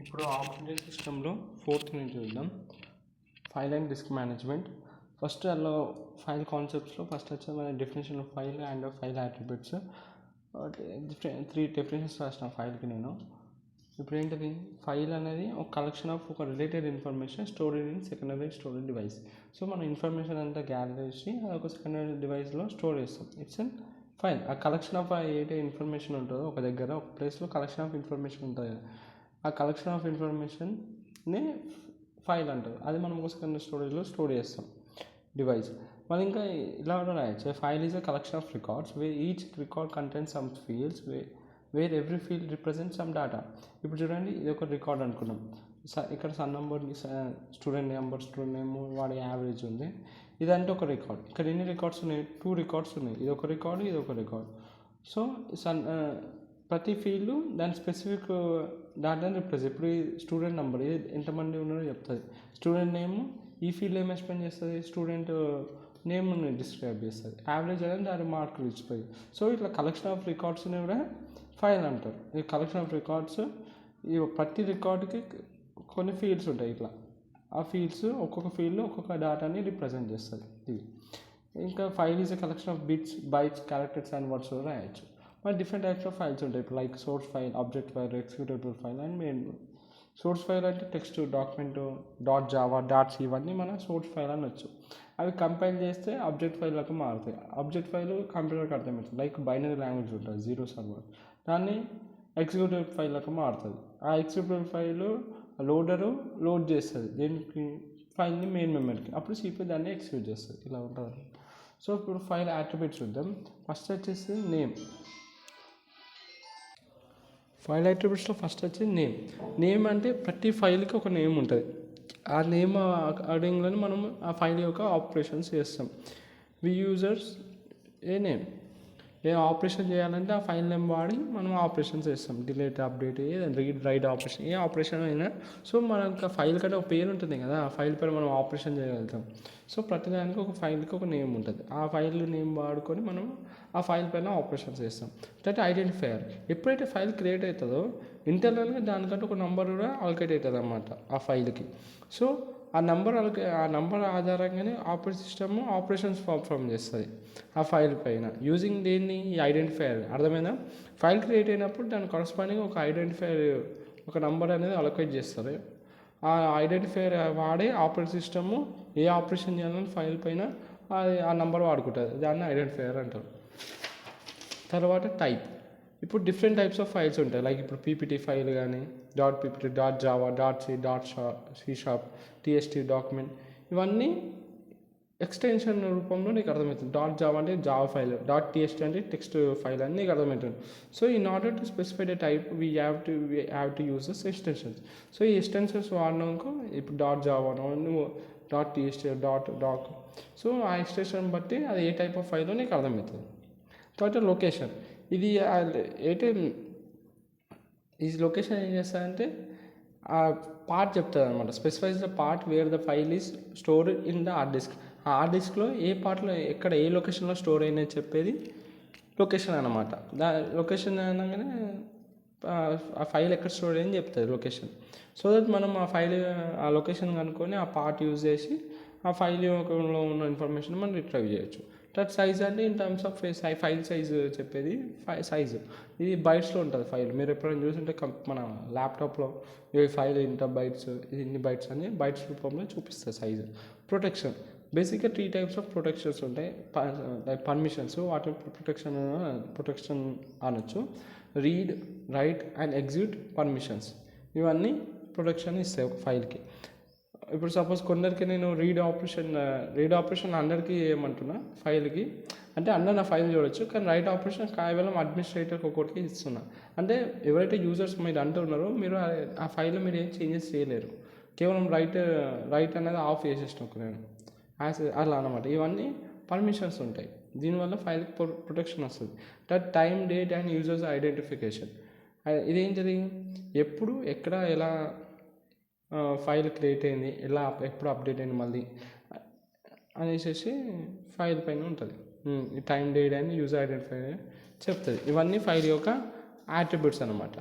ఇప్పుడు ఆపరేటింగ్ సిస్టంలో ఫోర్త్ నుంచి చూద్దాం. File and disk management. First అందులో ఫైల్ కాన్సెప్ట్స్లో ఫస్ట్ వచ్చి మన definition of file and file attributes. 3 definitions రాసిన ఫైల్కి నేను. ఇప్పుడు ఏంటిది, ఫైల్ అనేది ఒక కలెక్షన్ ఆఫ్ ఒక related information storage in secondary storage device. So మనం ఇన్ఫర్మేషన్ అంతా గ్యాదర్ చేసి ఒక సెకండరీ డివైస్లో స్టోర్ చేస్తాం. It's an file. ఆ కలెక్షన్ ఆఫ్ ఏదైతే ఇన్ఫర్మేషన్ ఉంటుందో ఒక దగ్గర ఒక ప్లేస్లో కలెక్షన్ ఆఫ్ ఇన్ఫర్మేషన్ ఉంటుంది కదా, ఆ కలెక్షన్ ఆఫ్ ఇన్ఫర్మేషన్ని ఫైల్ అంటారు. అది మనం ఒక సెకండరీ స్టోరేజ్లో స్టోర్ చేస్తాం డివైస్. మళ్ళీ ఇంకా ఇలా కూడా రాయొచ్చు, file is a collection of records where each record contains some fields where every field represent some data. ఇప్పుడు చూడండి, ఇది ఒక రికార్డ్ అనుకున్నాం. ఇక్కడ సన్ number, student number, student name, వాడి యావరేజ్ ఉంది. ఇదంటే ఒక రికార్డ్. ఇక్కడ ఎన్ని రికార్డ్స్ ఉన్నాయి? 2 రికార్డ్స్ ఉన్నాయి. ఇది ఒక రికార్డు, ఇది ఒక రికార్డ్. సో ప్రతి ఫీల్డ్ దాని స్పెసిఫిక్ డేటాని రిప్రజెంట్. ఇప్పుడు ఈ స్టూడెంట్ నెంబర్ ఇది ఎంతమంది ఉన్నారో చెప్తుంది. స్టూడెంట్ నేమ్ ఈ ఫీల్డ్ ఏం ఎక్స్ప్లెయిన్ చేస్తుంది, స్టూడెంట్ నేమ్ని డిస్క్రైబ్ చేస్తుంది. యావరేజ్ అనేది దాని మార్కులు ఇచ్చిపోయి. సో ఇట్లా కలెక్షన్ ఆఫ్ రికార్డ్స్ని కూడా ఫైల్ అంటారు. ఈ కలెక్షన్ ఆఫ్ రికార్డ్స్, ఈ ప్రతి రికార్డుకి కొన్ని ఫీల్డ్స్ ఉంటాయి. ఇట్లా ఆ ఫీల్డ్స్ ఒక్కొక్క ఫీల్డ్లో ఒక్కొక్క డేటాని రిప్రజెంట్ చేస్తుంది ఇది. ఇంకా file is a collection of bits, bytes, characters and words రాయొచ్చు. మరి డిఫరెంట్ టైప్స్ ఆఫ్ ఫైల్స్ ఉంటాయి. ఇప్పుడు like source file, object file, executable file and main. Source file అంటే టెక్స్ట్, డాక్యుమెంట్, .java, .c ఇవన్నీ మన సోర్స్ ఫైల్ అనొచ్చు. అవి compile చేస్తే ఆబ్జెక్ట్ ఫైల్లకు మారుతాయి. ఆబ్జెక్ట్ ఫైల్ కంప్యూటర్కి అర్థమవుతుంది. లైక్ బైనరీ లాంగ్వేజ్ ఉంటుంది, 0 సర్వర్, దాన్ని ఎగ్జిక్యూటివ్ ఫైల్లకు మారుతుంది. ఆ ఎగ్జిక్యూటివ్ ఫైల్ లోడరు లోడ్ చేస్తుంది దేనికి, ఫైల్ని మెయిన్ మెమరీకి. అప్పుడు CPU దాన్ని ఎగ్జిక్యూట్ చేస్తుంది. ఇలా ఉంటుంది. సో ఇప్పుడు ఫైల్ అట్రిబ్యూట్స్ చూద్దాం. ఫస్ట్ వచ్చేసి నేమ్. ఫైల్ అట్రిబ్యూట్స్లో ఫస్ట్ వచ్చి నేమ్. నేమ్ అంటే ప్రతి ఫైల్కి ఒక నేమ్ ఉంటుంది. ఆ నేమ్ అకార్డింగ్లోనే మనం ఆ ఫైల్ యొక్క ఆపరేషన్స్ చేస్తాం. వి యూజర్స్ ఏ నేమ్, ఏ ఆపరేషన్ చేయాలంటే ఆ ఫైల్ నేమ్ వాడి మనం ఆపరేషన్స్ చేస్తాం. Delete, update, read, write operation, ఏ ఆపరేషన్ అయినా. సో మనకు ఫైల్ కంటే ఒక పేరు ఉంటుంది కదా, ఆ ఫైల్ పైన మనం ఆపరేషన్ చేయగలుగుతాం. సో ప్రతిదానికి ఒక ఫైల్కి ఒక నేమ్ ఉంటుంది. ఆ ఫైల్ నేమ్ వాడుకొని మనం ఆ ఫైల్ పైన ఆపరేషన్స్ చేస్తాం. That identifier. ఎప్పుడైతే ఫైల్ క్రియేట్ అవుతుందో ఇంటర్నల్గా దానికంటే ఒక నెంబర్ కూడా అలొకేట్ అవుతుంది అన్నమాట ఆ ఫైల్కి. సో ఆ నెంబర్ ఆధారంగానే ఆపరేటింగ్ సిస్టమ్ ఆపరేషన్స్ పర్ఫామ్ చేస్తుంది ఆ ఫైల్ పైన, యూజింగ్ దేన్ని, ఈ ఐడెంటిఫైయర్. అర్థమైందా? ఫైల్ క్రియేట్ అయినప్పుడు దాని కరస్పాండింగ్ ఒక ఐడెంటిఫైయర్, ఒక నెంబర్ అనేది అలొకేట్ చేస్తారు. ఆ ఐడెంటిఫైయర్ వాడే ఆపరేటింగ్ సిస్టమ్ ఏ ఆపరేషన్ చేయాలని ఫైల్ పైన ఆ నెంబర్ వాడుకుంటుంది. దాన్ని ఐడెంటిఫైయర్ అంటారు. తర్వాత టైప్. ఇప్పుడు డిఫరెంట్ టైప్స్ ఆఫ్ ఫైల్స్ ఉంటాయి. లైక్ ఇప్పుడు PPT ఫైల్ కానీ, .ppt, .java, .c, .txt document, ఇవన్నీ ఎక్స్టెన్షన్ రూపంలో నీకు అర్థమవుతుంది. .java అంటే జావా ఫైల్, .txt అంటే టెక్స్ట్ ఫైల్ అని నీకు అర్థమవుతుంది. So in order to specify the type we have to use this extensions. So ఈ ఎక్స్టెన్షన్స్ వాడినాక ఇప్పుడు .java, .txt, .doc, సో ఆ ఎక్స్టెన్షన్ బట్టి అది ఏ టైప్ ఆఫ్ ఫైల్లో నీకు అర్థమవుతుంది. తర్వాత లొకేషన్. ఇది అయితే ఈ లొకేషన్ ఏం చేస్తారంటే ఆ పార్ట్ చెప్తుంది అనమాట. Specifies the part where the file is store in the hard disk. ఆ హార్డ్ డిస్క్లో ఏ పార్ట్లో ఎక్కడ ఏ లొకేషన్లో స్టోర్ అయినది చెప్పేది లొకేషన్ అనమాట. లొకేషన్ అనగానే ఆ ఫైల్ ఎక్కడ స్టోర్ అయింది చెప్తుంది లొకేషన్. సో దట్ మనం ఆ లొకేషన్ కనుక్కొని ఆ పార్ట్ యూజ్ చేసి ఆ ఫైల్ లో ఉన్న ఇన్ఫర్మేషన్ మనం రిట్రైవ్ చేయొచ్చు. టచ్ సైజ్ అంటే in terms of file size చెప్పేది. సైజు ఇది బైట్స్లో ఉంటుంది ఫైల్. మీరు ఎప్పుడైనా చూస్తుంటే మన ల్యాప్టాప్లో ఈ ఫైల్ ఇంత బైట్స్, ఇది ఇన్ని బైట్స్ అని బైట్స్ రూపంలో చూపిస్తుంది సైజు. ప్రొటెక్షన్. బేసిక్గా 3 టైప్స్ ఆఫ్ ప్రొటెక్షన్స్ ఉంటాయి. లైక్ పర్మిషన్స్, వాటి ప్రొటెక్షన్ అనొచ్చు. Read, right and execute permissions, ఇవన్నీ ప్రొటెక్షన్ ఇస్తాయి ఒక ఫైల్కి. ఇప్పుడు సపోజ్ కొందరికి నేను రీడ్ ఆపరేషన్ అందరికీ ఏమంటున్నా ఫైల్కి అంటే అందరు నా ఫైల్ చూడొచ్చు, కానీ రైట్ ఆపరేషన్ కేవలం అడ్మినిస్ట్రేటర్కి ఒక్కొక్కటికి ఇస్తున్నా. అంటే ఎవరైతే యూజర్స్ మీరు అంటున్నారో మీరు ఆ ఫైల్లో మీరు ఏం చేంజెస్ చేయలేరు. కేవలం రైట్ అనేది ఆఫ్ చేసేసినాకు నేను అలా అనమాట. ఇవన్నీ పర్మిషన్స్ ఉంటాయి. దీనివల్ల ఫైల్కి ప్రొటెక్షన్ వస్తుంది. Time, date and users identification. ఇదేంటిది, ఎప్పుడు, ఎక్కడ, ఎలా ఫైల్ క్రియేట్ అయింది, ఎలా ఎప్పుడు అప్డేట్ అయింది మళ్ళీ అనేసి ఫైల్ పైన ఉంటుంది. ఈ time, date and user identify చెప్తుంది. ఇవన్నీ ఫైల్ యొక్క అట్రిబ్యూట్స్ అనమాట.